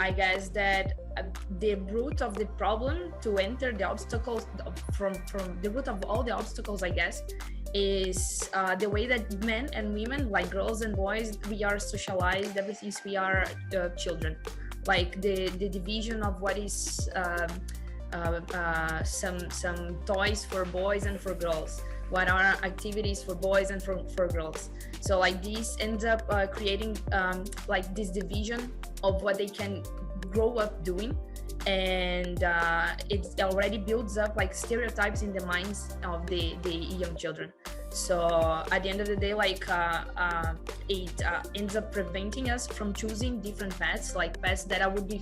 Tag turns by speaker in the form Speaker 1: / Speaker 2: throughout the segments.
Speaker 1: I guess that the root of the problem to enter the obstacles from the root of all the obstacles, I guess, is the way that men and women, like girls and boys, we are socialized ever since we are children. Like the division of what is some toys for boys and for girls, what are activities for boys and for girls. So like this ends up creating like this division of what they can grow up doing, and it already builds up like stereotypes in the minds of the young children. So at the end of the day, like it ends up preventing us from choosing different paths, like paths that I would be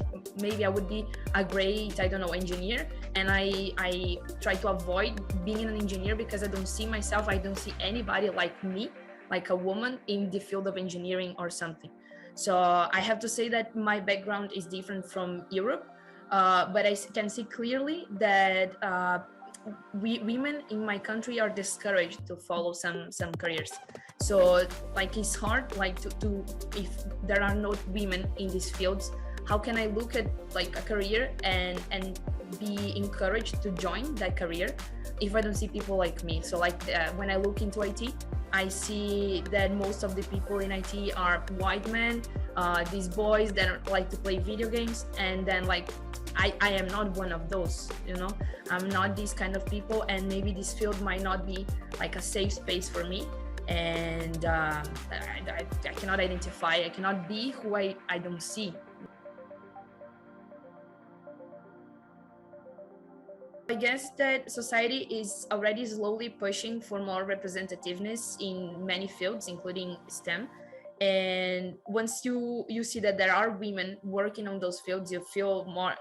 Speaker 1: a great, I don't know, engineer, and I try to avoid being an engineer because I don't see myself, I don't see anybody like me, like a woman in the field of engineering or something. So I have to say that my background is different from Europe, but I can see clearly that women in my country are discouraged to follow some careers. So like it's hard, like to if there are no women in these fields, how can I look at like a career and be encouraged to join that career if I don't see people like me? So like when I look into IT, I see that most of the people in IT are white men, these boys that like to play video games, and then like I am not one of those, you know. I'm not these kind of people, and maybe this field might not be like a safe space for me, and I cannot identify, I cannot be who I don't see. I guess that society is already slowly pushing for more representativeness in many fields, including STEM. And once you see that there are women working on those fields, you feel more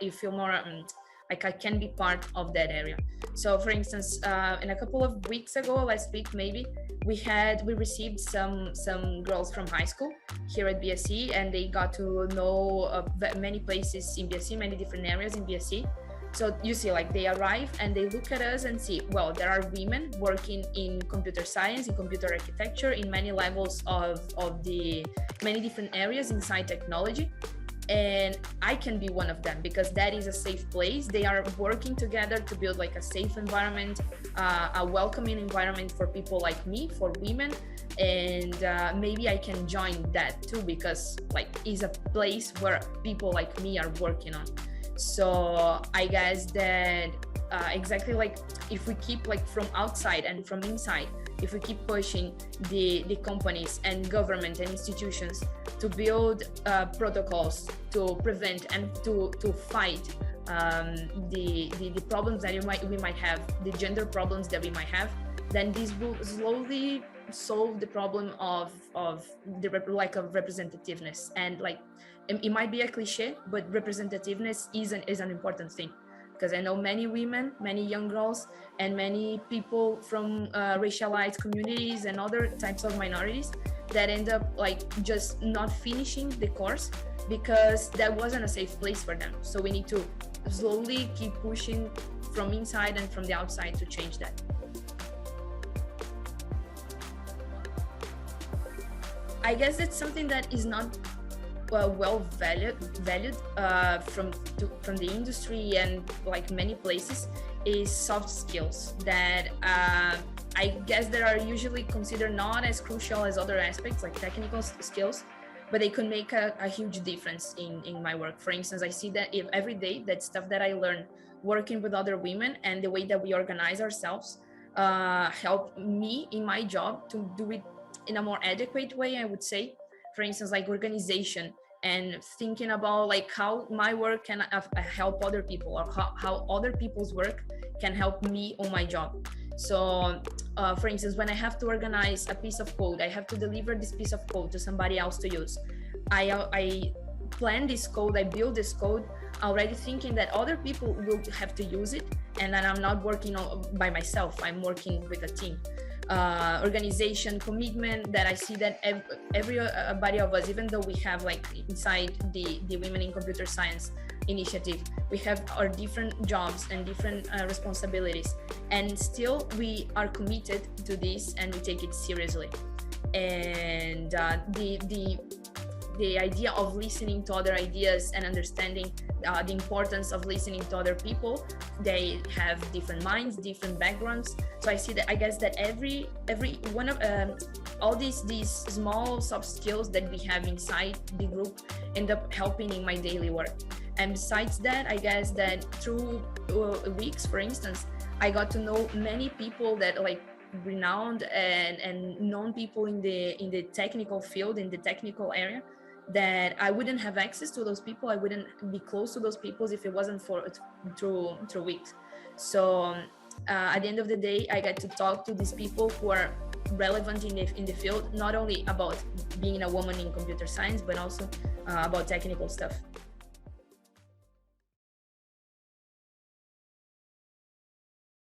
Speaker 1: like I can be part of that area. So for instance, in a couple of weeks ago, last week maybe, we received some girls from high school here at BSc, and they got to know many places in BSc, many different areas in BSc. So you see, like they arrive and they look at us and see, well, there are women working in computer science, in computer architecture, in many levels of the many different areas inside technology. And I can be one of them because that is a safe place. They are working together to build like a safe environment, a welcoming environment for people like me, for women. And maybe I can join that too, because like it's a place where people like me are working on. So I guess that exactly, like if we keep like from outside and from inside, if we keep pushing the companies and government and institutions to build protocols to prevent and to fight the problems that we might have, the gender problems that we might have, then this will slowly solve the problem of the lack of representativeness. And like it might be a cliche, but representativeness is an important thing, because I know many women, many young girls, and many people from racialized communities and other types of minorities that end up like just not finishing the course because that wasn't a safe place for them. So we need to slowly keep pushing from inside and from the outside to change that. I guess it's something that is not well valued from the industry and like many places, is soft skills that I guess that are usually considered not as crucial as other aspects like technical skills, but they could make a huge difference in my work. For instance, I see that every day that stuff that I learn working with other women and the way that we organize ourselves help me in my job to do it in a more adequate way, I would say. For instance, like organization and thinking about like how my work can help other people, or how other people's work can help me on my job. So for instance, when I have to organize a piece of code, I have to deliver this piece of code to somebody else to use. I plan this code, I build this code already thinking that other people will have to use it, and that I'm not working by myself, I'm working with a team. Organization, commitment, that I see that everybody of us, even though we have like inside the Women in Computer Science initiative, we have our different jobs and different responsibilities, and still we are committed to this and we take it seriously. And the idea of listening to other ideas and understanding the importance of listening to other people. They have different minds, different backgrounds. So I see that, I guess that every one of all these small soft skills that we have inside the group end up helping in my daily work. And besides that, I guess that through weeks, for instance, I got to know many people that like renowned and known people in the technical field, in the technical area, that I wouldn't have access to those people. I wouldn't be close to those people if it wasn't for through weeks. So at the end of the day, I get to talk to these people who are relevant in the field, not only about being a woman in computer science, but also about technical stuff.